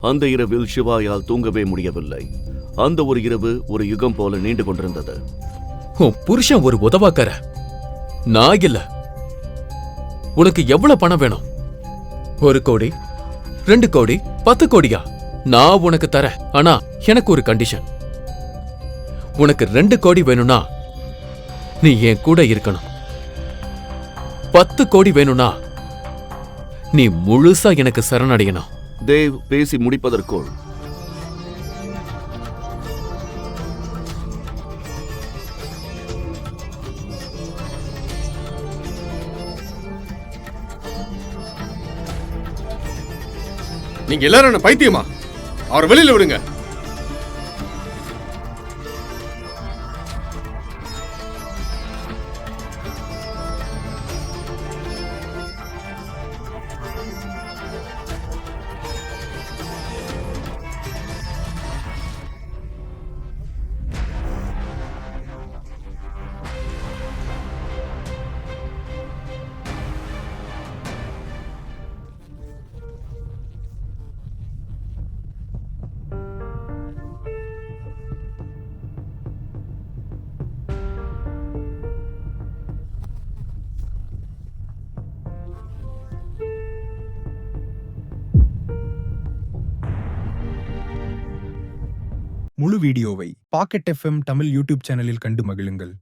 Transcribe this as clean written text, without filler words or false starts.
அந்த இரவில் சிவாயால் தூங்கவே முடியவில்லை. அந்த ஒரு இரவு ஒரு யுகம் போல நீண்டு கொண்டிருந்தது. உன் புருஷன் ஒரு உதவாக்கார, நான் இல்ல. உனக்கு எவ்வளவு பணம் வேணும்? 1 கோடி, 2 கோடி, 10 கோடியா? நான் உனக்கு தரேன். ஆனா எனக்கு ஒரு கண்டிஷன். உனக்கு 2 கோடி வேணும்னா நீ என் கூட இருக்கணும். 10 கோடி வேணும்னா நீ முழுசா எனக்கு சரணடையணும். தேவ் பேசி முடிப்பதற்குள் நீங்க எல்லாரும் என்ன பைத்தியமா? அவரை வெளியில விடுங்க. முழு வீடியோவை பாக்கெட் FM தமிழ் யூடியூப் சேனலில் கண்டு மகிழுங்கள்.